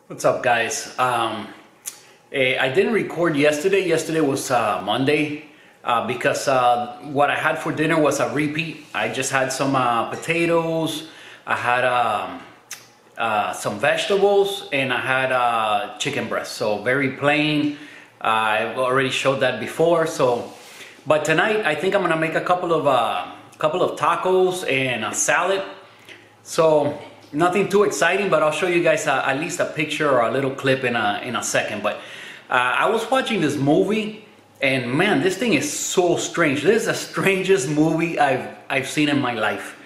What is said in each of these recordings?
What's up, guys? I didn't record yesterday. Yesterday was Monday because what I had for dinner was a repeat. I just had some potatoes, I had some vegetables, and I had chicken breast. So very plain. I've already showed that before. But tonight I think I'm gonna make a couple of tacos and a salad. So nothing too exciting, but I'll show you guys at least a picture or a little clip in a second. But I was watching this movie, and man, this thing is so strange. This is the strangest movie I've seen in my life.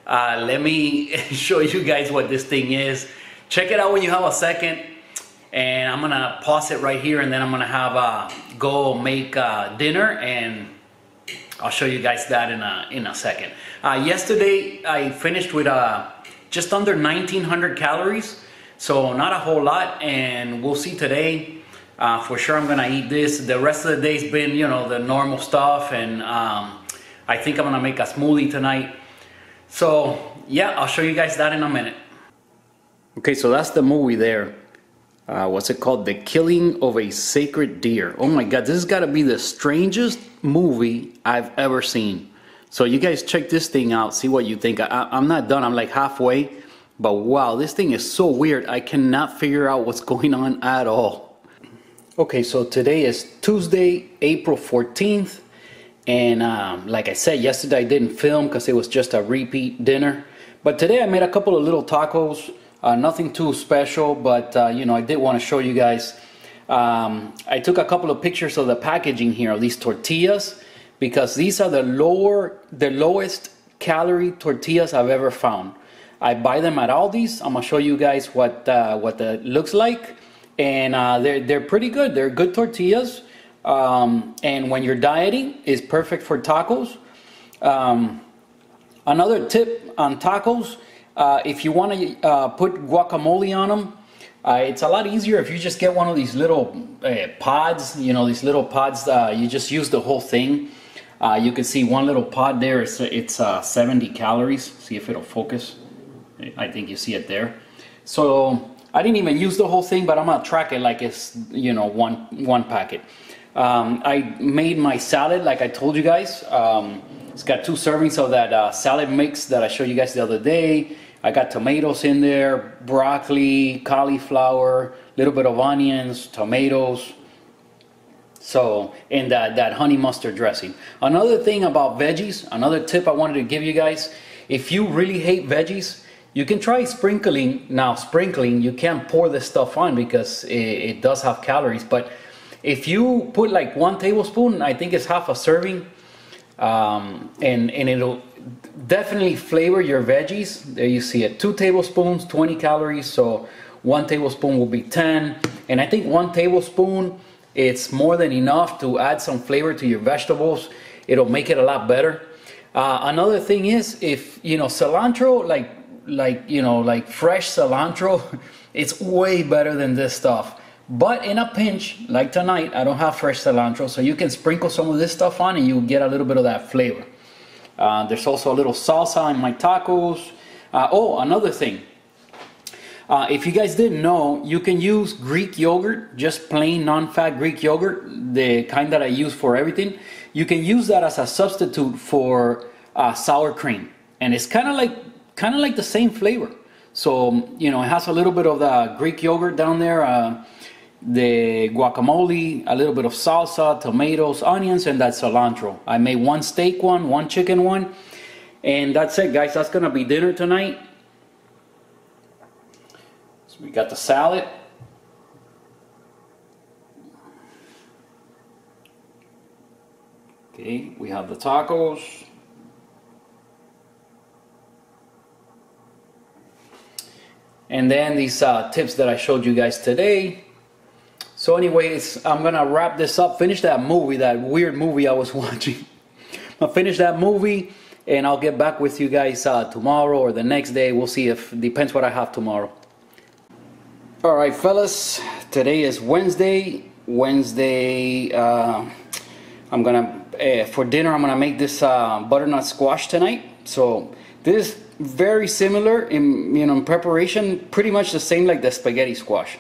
Let me show you guys what this thing is. Check it out when you have a second, and I'm gonna pause it right here, and then I'm gonna have go make dinner, and I'll show you guys that in a second. Yesterday I finished with just under 1900 calories, so not a whole lot, and we'll see today. For sure I'm gonna eat this. The rest of the day's been, you know, the normal stuff, and I think I'm gonna make a smoothie tonight. So yeah, I'll show you guys that in a minute. Okay, so that's the movie there. What's it called? The Killing of a Sacred Deer. Oh my God, this has gotta be the strangest movie I've ever seen. So you guys check this thing out, see what you think. I'm not done, I'm like halfway, but wow, this thing is so weird. I cannot figure out what's going on at all. Okay, so today is Tuesday, April 14th, and like I said, yesterday I didn't film because it was just a repeat dinner. But today I made a couple of little tacos, nothing too special, but you know, I did want to show you guys. I took a couple of pictures of the packaging here of these tortillas, because these are the lowest calorie tortillas I've ever found. I buy them at Aldi's. I'm gonna show you guys what that looks like, and they're pretty good. They're good tortillas, and when you're dieting, it's perfect for tacos. Another tip on tacos: if you want to put guacamole on them, it's a lot easier if you just get one of these little pods. You know, these little pods. You just use the whole thing. You can see one little pod there, it's 70 calories. See if it'll focus. I think you see it there. So I didn't even use the whole thing, but I'm gonna track it like it's, you know, one packet. I made my salad like I told you guys. It's got 2 servings of that salad mix that I showed you guys the other day. I got tomatoes in there, broccoli, cauliflower, a little bit of onions, tomatoes. So, and that honey mustard dressing. Another thing about veggies, another tip I wanted to give you guys: if you really hate veggies, you can try sprinkling. Now, sprinkling, you can't pour this stuff on because it does have calories. But if you put like 1 tablespoon, I think it's half a serving, and it'll definitely flavor your veggies. There you see it, 2 tablespoons, 20 calories. So 1 tablespoon will be 10, and I think 1 tablespoon, it's more than enough to add some flavor to your vegetables. It'll make it a lot better. Another thing is, if you know cilantro, like fresh cilantro, it's way better than this stuff. But in a pinch, like tonight, I don't have fresh cilantro, so you can sprinkle some of this stuff on, and you get a little bit of that flavor. There's also a little salsa in my tacos. Oh, another thing. If you guys didn't know, you can use Greek yogurt, just plain non-fat Greek yogurt, the kind that I use for everything. You can use that as a substitute for sour cream, and it's kind of like the same flavor. So you know, it has a little bit of the Greek yogurt down there, the guacamole, a little bit of salsa, tomatoes, onions, and that cilantro. I made 1 steak one, 1 chicken one, and that's it, guys. That's gonna be dinner tonight. We got the salad. Okay, we have the tacos. And then these tips that I showed you guys today. So anyways, I'm gonna wrap this up, finish that movie, that weird movie I was watching. I'll finish that movie, and I'll get back with you guys tomorrow or the next day. We'll see, depends what I have tomorrow. Alright fellas, today is Wednesday. I'm gonna for dinner I'm gonna make this butternut squash tonight. So this very similar in, in preparation, pretty much the same like the spaghetti squash.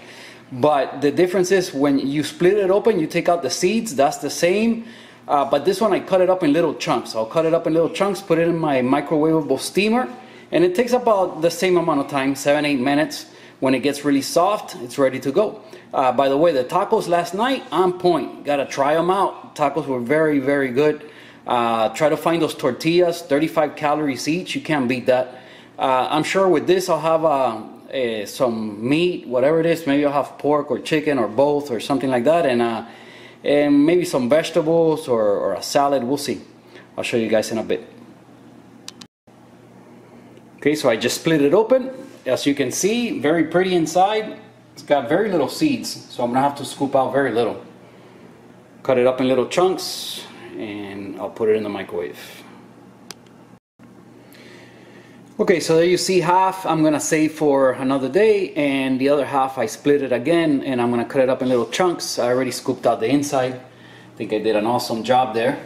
But the difference is when you split it open, you take out the seeds, that's the same. But this one I cut it up in little chunks. I'll cut it up in little chunks, put it in my microwavable steamer, and it takes about the same amount of time, 7-8 minutes. When it gets really soft, it's ready to go. By the way, the tacos last night, on point. Gotta try them out. Tacos were very, very good. Try to find those tortillas, 35 calories each. You can't beat that. I'm sure with this I'll have some meat, whatever it is. Maybe I'll have pork or chicken or both or something like that, and maybe some vegetables or a salad. We'll see. I'll show you guys in a bit. Okay, so I just split it open. As you can see, very pretty inside. It's got very little seeds, so I'm gonna have to scoop out very little. Cut it up in little chunks, and I'll put it in the microwave. Okay, so there you see half I'm gonna save for another day, and the other half I split it again, and I'm gonna cut it up in little chunks. I already scooped out the inside. I think I did an awesome job there.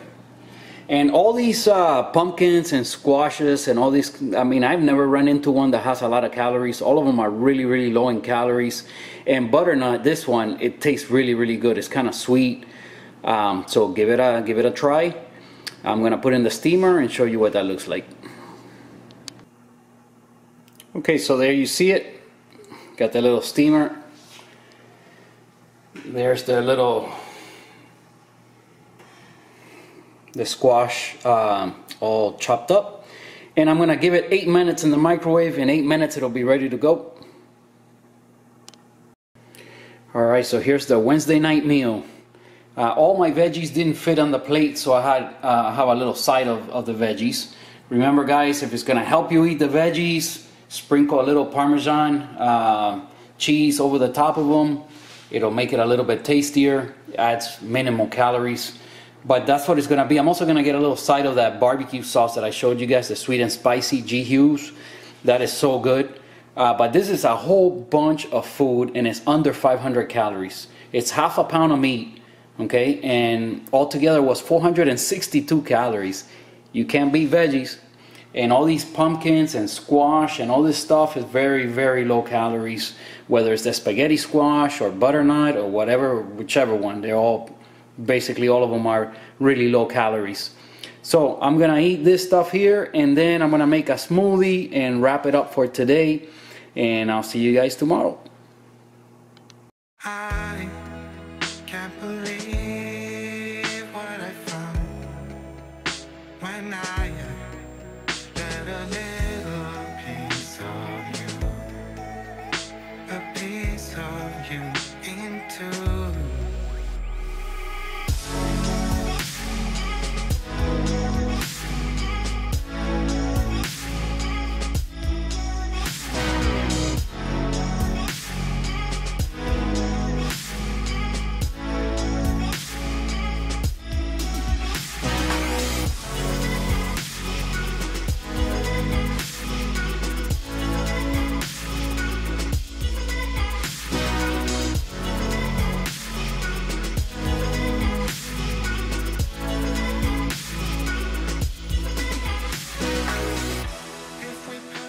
And all these pumpkins and squashes and all these, I mean, I've never run into one that has a lot of calories. All of them are really, really low in calories. And butternut, this one, it tastes really, really good. It's kind of sweet. So give it a try. I'm gonna put it in the steamer and show you what that looks like. Okay, so there you see it. Got the little steamer. There's the squash all chopped up, and I'm gonna give it 8 minutes in the microwave. In 8 minutes it'll be ready to go. Alright, so here's the Wednesday night meal. All my veggies didn't fit on the plate, so I had have a little side of the veggies. Remember guys, if it's gonna help you eat the veggies, sprinkle a little Parmesan cheese over the top of them. It'll make it a little bit tastier. Adds minimal calories. But that's what it's going to be. I'm also going to get a little side of that barbecue sauce that I showed you guys, the sweet and spicy G. Hughes. That is so good. But this is a whole bunch of food, and it's under 500 calories. It's half a pound of meat, okay? And altogether was 462 calories. You can't beat veggies. And all these pumpkins and squash and all this stuff is very, very low calories. Whether it's the spaghetti squash or butternut or whatever, whichever one, they're all... Basically all of them are really low calories. So I'm gonna eat this stuff here, and then I'm gonna make a smoothie and wrap it up for today, and I'll see you guys tomorrow. I can't believe what I found when I let a little piece of you into.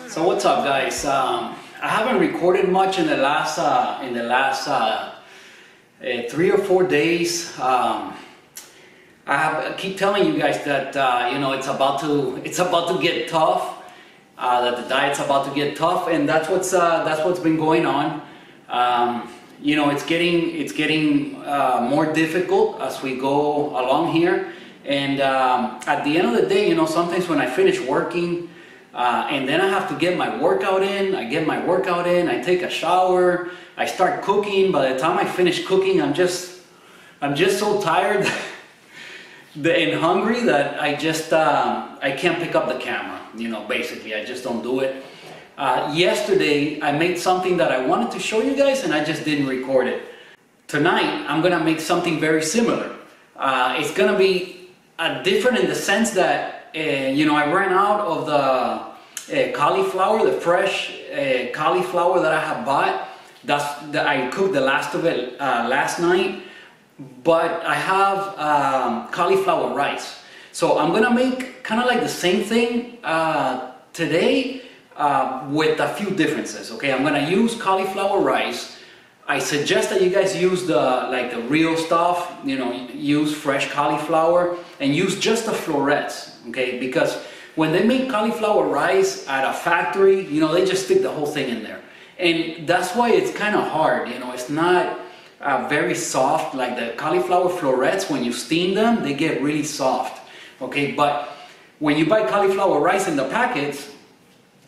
So what's up, guys? I haven't recorded much in the last 3 or 4 days. I keep telling you guys that you know, it's about to get tough. That the diet's about to get tough, and that's what's been going on. You know, it's getting more difficult as we go along here. And at the end of the day, you know, sometimes when I finish working. And then I have to get my workout in. I take a shower, I start cooking. By the time I finish cooking, I'm just so tired and hungry that I can't pick up the camera. You know, basically, I just don't do it. Yesterday, I made something that I wanted to show you guys, and I just didn't record it. Tonight, I'm gonna make something very similar. It's gonna be different in the sense that you know, I ran out of the cauliflower, the fresh cauliflower that I have bought. I cooked the last of it last night, but I have cauliflower rice. So I'm gonna make kind of like the same thing today, with a few differences. Okay, I'm gonna use cauliflower rice. I suggest that you guys use the real stuff, you know, use fresh cauliflower and use just the florets, okay? Because when they make cauliflower rice at a factory, you know, they just stick the whole thing in there. And that's why it's kind of hard, you know, it's not very soft like the cauliflower florets. When you steam them, they get really soft, okay? But when you buy cauliflower rice in the packets,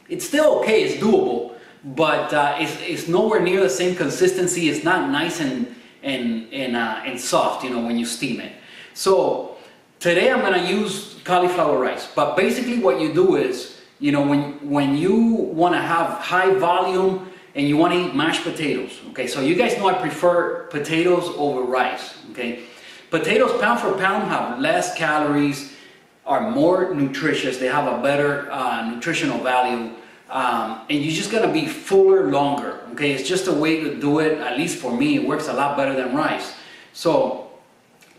it's still okay, it's doable. But it's nowhere near the same consistency. It's not nice and soft, you know, when you steam it. So today I'm gonna use cauliflower rice. But basically what you do is, you know, when you wanna have high volume and you wanna eat mashed potatoes, okay? So you guys know I prefer potatoes over rice, okay? Potatoes pound for pound have less calories, are more nutritious, they have a better nutritional value. And you're just gonna be fuller longer, okay? It's just a way to do it. At least for me, it works a lot better than rice. So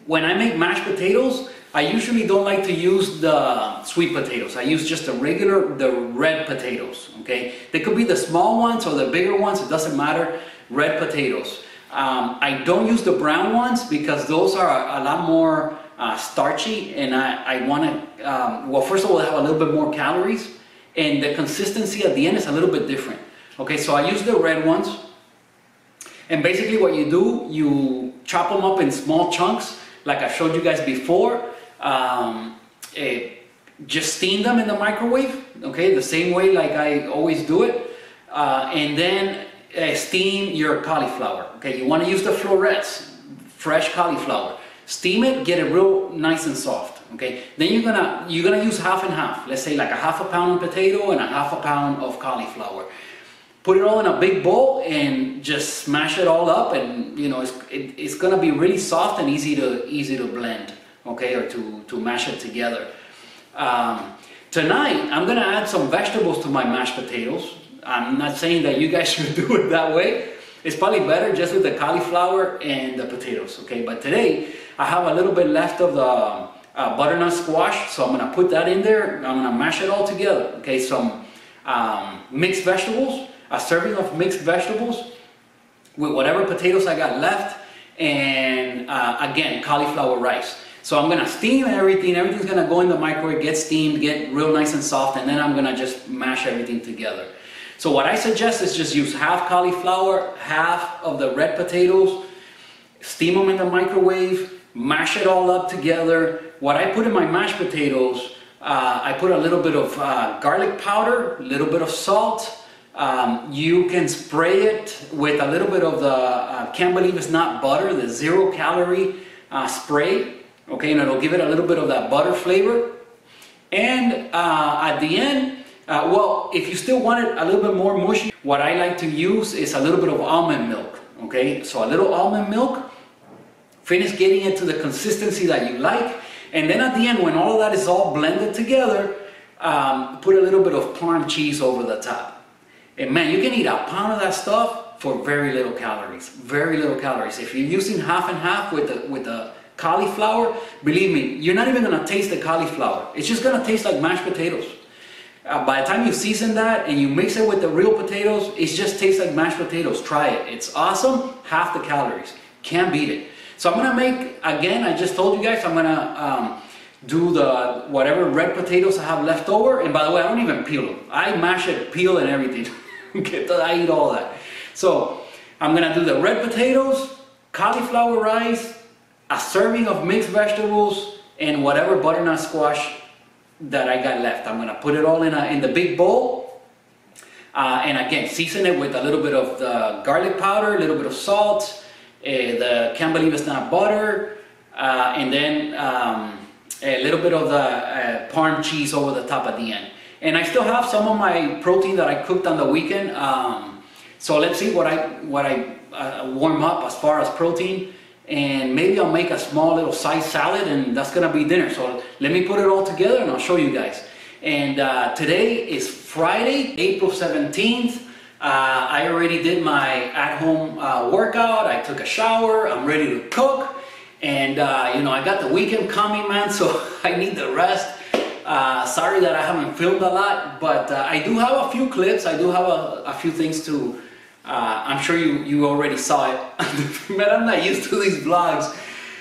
when I make mashed potatoes, I usually don't like to use the sweet potatoes. I use just the red potatoes, okay? They could be the small ones or the bigger ones, it doesn't matter. Red potatoes. I don't use the brown ones because those are a lot more starchy, and I wanna, well, first of all, they have a little bit more calories. And the consistency at the end is a little bit different. Okay, so I use the red ones. And basically what you do, you chop them up in small chunks, like I showed you guys before. Just steam them in the microwave, okay, the same way like I always do it. And then steam your cauliflower. Okay, you want to use the florets, fresh cauliflower. Steam it, get it real nice and soft. Okay, then you're gonna use half and half. Let's say like a half a pound of potato and a half a pound of cauliflower. Put it all in a big bowl and just smash it all up, and you know it's gonna be really soft and easy to blend. Okay, or to mash it together. Tonight I'm gonna add some vegetables to my mashed potatoes. I'm not saying that you guys should do it that way. It's probably better just with the cauliflower and the potatoes. Okay, but today I have a little bit left of the butternut squash, so I'm gonna put that in there. I'm gonna mash it all together. Okay, some mixed vegetables, a serving of mixed vegetables with whatever potatoes I got left, and again, cauliflower rice. So I'm gonna steam everything. Everything's gonna go in the microwave, get steamed, get real nice and soft, and then I'm gonna just mash everything together. So what I suggest is just use half cauliflower, half of the red potatoes, steam them in the microwave, mash it all up together. What I put in my mashed potatoes, I put a little bit of garlic powder, a little bit of salt. You can spray it with a little bit of the, can't believe it's not butter, the 0 calorie spray. Okay, and it'll give it a little bit of that butter flavor. And at the end, well, if you still want it a little bit more mushy, what I like to use is a little bit of almond milk. Okay, so a little almond milk. Finish getting it to the consistency that you like, and then at the end, when all of that is all blended together, put a little bit of Parm cheese over the top. And man, you can eat a pound of that stuff for very little calories. Very little calories. If you're using half and half with the cauliflower, believe me, you're not even gonna taste the cauliflower. It's just gonna taste like mashed potatoes. By the time you season that and you mix it with the real potatoes, it just tastes like mashed potatoes. Try it. It's awesome. Half the calories. Can't beat it. So I'm gonna make, again, I just told you guys, I'm gonna do the whatever red potatoes I have left over. And by the way, I don't even peel them. I mash it, peel and everything. I eat all that. So I'm gonna do the red potatoes, cauliflower rice, a serving of mixed vegetables, and whatever butternut squash that I got left. I'm gonna put it all in the big bowl. And again, season it with a little bit of the garlic powder, a little bit of salt, the can't believe it's not butter, and then a little bit of the Parm cheese over the top at the end. And I still have some of my protein that I cooked on the weekend. So let's see what I warm up as far as protein, and maybe I'll make a small little side salad, and that's gonna be dinner. So let me put it all together and I'll show you guys. And today is Friday, April 17th. I already did my at-home workout. I took a shower. I'm ready to cook. And you know, I got the weekend coming, man, so I need the rest. Sorry that I haven't filmed a lot, but I do have a few clips. I do have a few things to, I'm sure you already saw it. Man, I'm not used to these vlogs.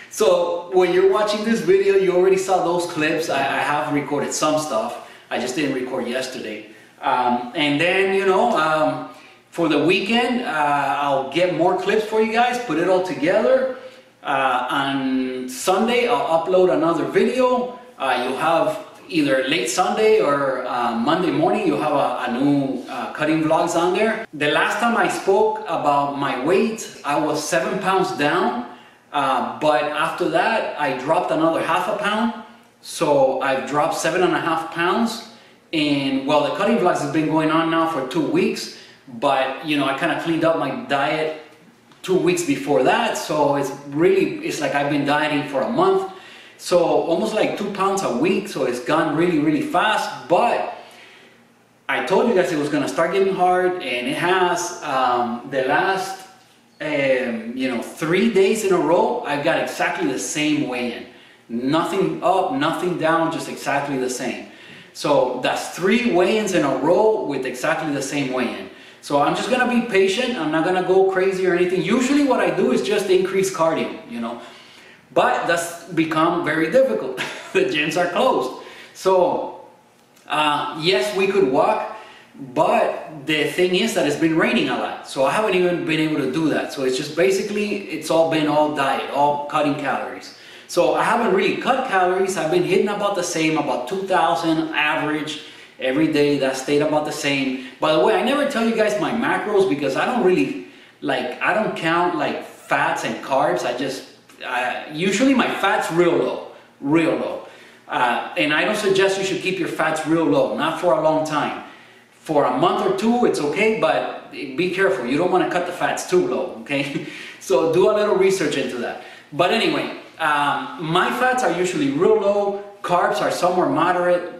So when you're watching this video, you already saw those clips. I have recorded some stuff. I just didn't record yesterday. And then, you know, for the weekend, I'll get more clips for you guys, put it all together. On Sunday, I'll upload another video. You'll have either late Sunday or Monday morning, you'll have a new cutting vlogs on there. The last time I spoke about my weight, I was 7 pounds down. But after that, I dropped another ½ pound. So I've dropped 7.5 pounds. And well, the cutting vlogs has been going on now for 2 weeks. But you know, I kind of cleaned up my diet 2 weeks before that. So it's like I've been dieting for a month. So almost like 2 pounds a week. So it's gone really, really fast. But I told you guys it was going to start getting hard. And it has. The last you know, 3 days in a row, I've got exactly the same weigh-in. Nothing up, nothing down, just exactly the same. So that's 3 weigh-ins in a row with exactly the same weigh-in. So I'm just gonna be patient. I'm not gonna go crazy or anything. Usually what I do is just increase cardio, you know. But that's become very difficult. The gyms are closed. So yes, we could walk. But the thing is that it's been raining a lot, so I haven't even been able to do that. So it's just basically, it's all been all diet, all cutting calories. So I haven't really cut calories. I've been hitting about the same, about 2,000 average every day. That stayed about the same. By the way, I never tell you guys my macros because I don't really, I don't count like fats and carbs. Usually my fat's real low, real low. And I don't suggest you should keep your fats real low, not for a long time. For a month or two, it's okay, but be careful. You don't want to cut the fats too low, okay? So do a little research into that. But anyway, my fats are usually real low. Carbs are somewhere moderate.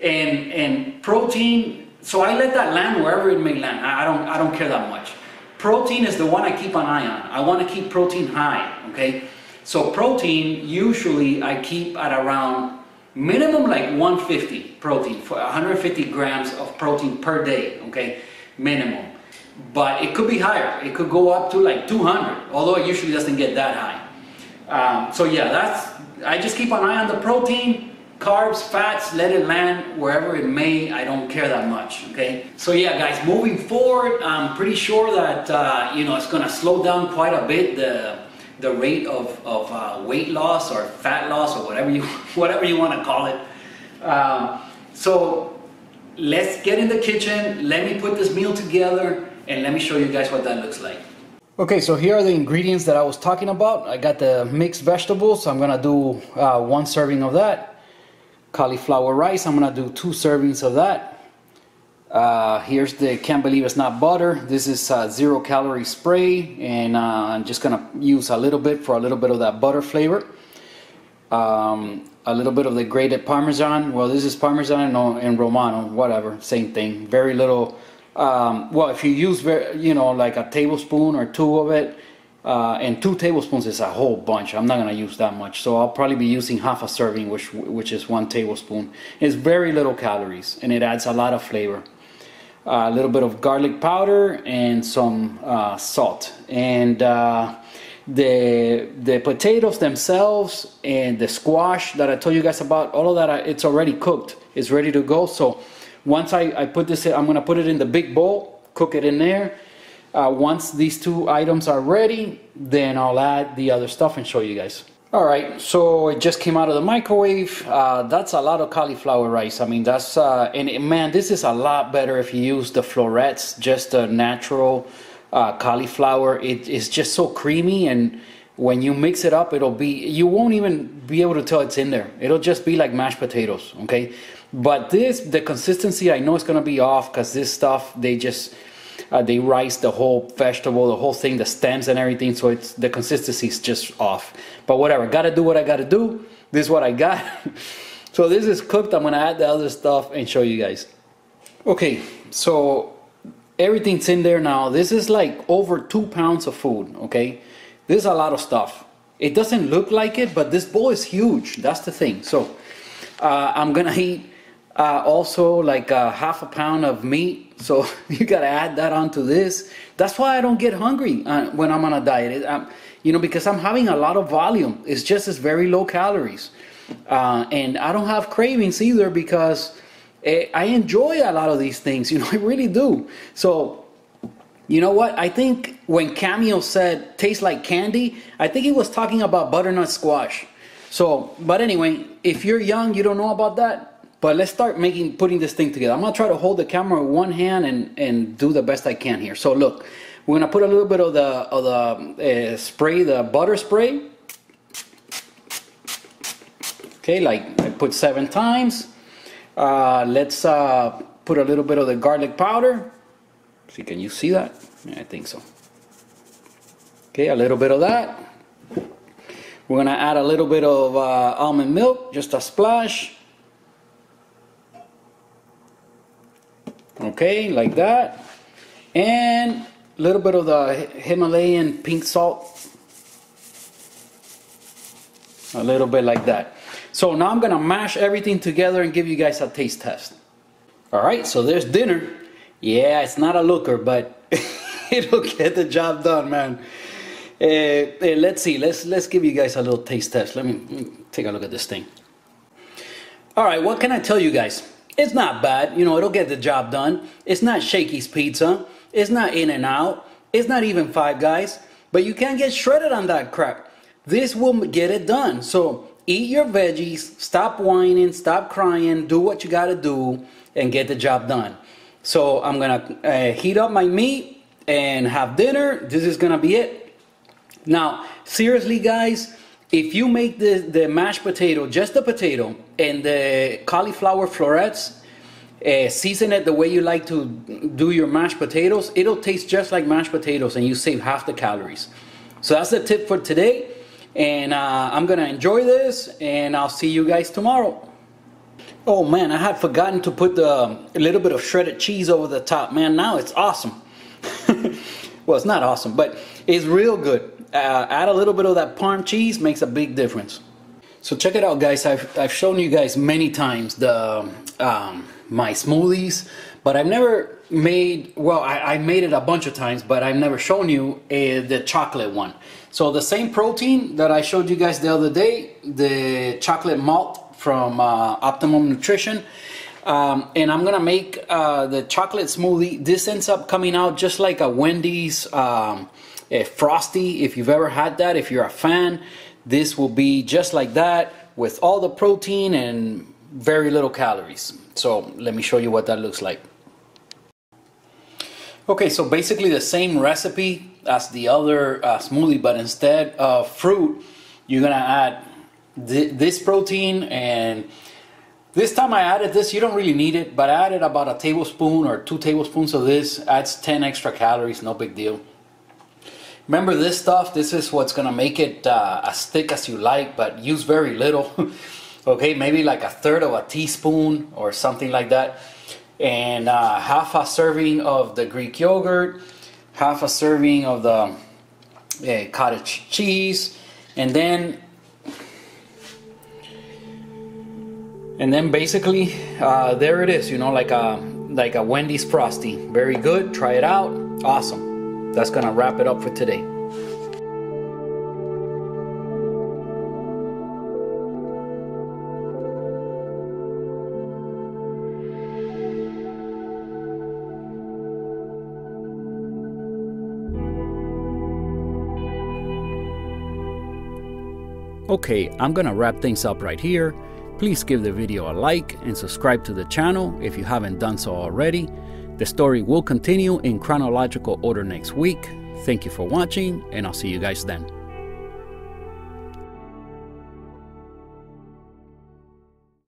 And protein, so I let that land wherever it may land. I don't care that much. Protein is the one I keep an eye on. I want to keep protein high, okay? So protein, usually I keep at around minimum like 150 protein, for 150 grams of protein per day, okay, minimum. But it could be higher. It could go up to like 200, although it usually doesn't get that high. So yeah, I just keep an eye on the protein, carbs, fats, let it land wherever it may. I don't care that much, okay? So yeah, guys, moving forward, I'm pretty sure that, you know, it's gonna slow down quite a bit, the rate of weight loss or fat loss or whatever you want to call it. So let's get in the kitchen. Let me put this meal together and let me show you guys what that looks like. Okay, so here are the ingredients that I was talking about. I got the mixed vegetables. So I'm gonna do 1 serving of that. Cauliflower rice, I'm gonna do 2 servings of that. Here's the Can't Believe It's Not Butter. This is 0 calorie spray, and I'm just gonna use a little bit for a little bit of that butter flavor. A little bit of the grated Parmesan. Well, this is Parmesan and Romano, whatever, same thing. Very little. Well, if you use you know, like a tablespoon or 2 of it, and 2 tablespoons is a whole bunch. I'm not gonna use that much, so I'll probably be using half a serving, which is 1 tablespoon. It's very little calories, and it adds a lot of flavor. A little bit of garlic powder and some salt, and the potatoes themselves and the squash that I told you guys about, all of that, it's already cooked. It's ready to go. So once I put this in, I'm gonna put it in the big bowl, cook it in there. Once these 2 items are ready, then I'll add the other stuff and show you guys. Alright, so it just came out of the microwave. That's a lot of cauliflower rice. I mean, that's, man, this is a lot better if you use the florets, just a natural cauliflower. It is just so creamy, and when you mix it up, you won't even be able to tell it's in there. It'll just be like mashed potatoes, okay? But the consistency, I know it's gonna be off because this stuff, they rice the whole vegetable, the whole thing, the stems and everything, so the consistency is just off. But whatever, gotta do what I gotta do. This is what I got. So this is cooked. I'm gonna add the other stuff and show you guys. Okay, so everything's in there now. This is like over 2 pounds of food, okay? This is a lot of stuff. It doesn't look like it, but this bowl is huge. That's the thing. So I'm gonna eat also like half a pound of meat, so you gotta add that onto this. That's why I don't get hungry when I'm on a diet. You know, because I'm having a lot of volume. It's very low calories, and I don't have cravings either because I enjoy a lot of these things. You know, I really do. So, you know what? I think when Cameo said tastes like candy, I think he was talking about butternut squash. So, but anyway, if you're young, you don't know about that. But let's start putting this thing together. I'm gonna try to hold the camera with one hand and do the best I can here. So look, we're gonna put a little bit of the spray, the butter spray. Okay, like I put 7 times. Let's put a little bit of the garlic powder. See, can you see that? Yeah, I think so. Okay, a little bit of that. We're gonna add a little bit of almond milk, just a splash. Okay, like that. And a little bit of the Himalayan pink salt. A little bit like that. So now I'm gonna mash everything together and give you guys a taste test. Alright, so there's dinner. Yeah, it's not a looker, but it'll get the job done, man. Let's see, let's give you guys a little taste test. Let me take a look at this thing. Alright, what can I tell you guys? It's not bad, you know, it'll get the job done. It's not Shakey's Pizza. It's not In-N-Out. It's not even Five Guys. But you can't get shredded on that crap. This will get it done. So eat your veggies, stop whining, stop crying, do what you gotta do, and get the job done. So I'm gonna heat up my meat and have dinner. This is gonna be it. Now, seriously guys, if you make the mashed potato, just the potato, and the cauliflower florets, season it the way you like to do your mashed potatoes, it'll taste just like mashed potatoes and you save half the calories. So that's the tip for today, and I'm gonna enjoy this, and I'll see you guys tomorrow. Oh man, I had forgotten to put a little bit of shredded cheese over the top. Man, now it's awesome. Well, it's not awesome, but it's real good. Add a little bit of that Parm cheese, makes a big difference. So check it out guys, I've shown you guys many times my smoothies, but I've never made, well, I made it a bunch of times, but I've never shown you the chocolate one. So the same protein that I showed you guys the other day, the chocolate malt from Optimum Nutrition, and I'm gonna make the chocolate smoothie. This ends up coming out just like a Wendy's Frosty. If you've ever had that, if you're a fan, this will be just like that with all the protein and very little calories. So let me show you what that looks like. Okay, so basically the same recipe as the other smoothie, but instead of fruit, you're gonna add this protein, and this time I added this. You don't really need it, but I added about a tablespoon or 2 tablespoons of this. Adds 10 extra calories, no big deal. Remember this stuff, this is what's gonna make it as thick as you like, but use very little. Okay, maybe like 1/3 of a teaspoon or something like that. And half a serving of the Greek yogurt, half a serving of the cottage cheese, and then basically there it is, you know, like a Wendy's Frosty. Very good, try it out, awesome. That's gonna wrap it up for today. Okay, I'm gonna wrap things up right here. Please give the video a like and subscribe to the channel if you haven't done so already. The story will continue in chronological order next week. Thank you for watching, and I'll see you guys then.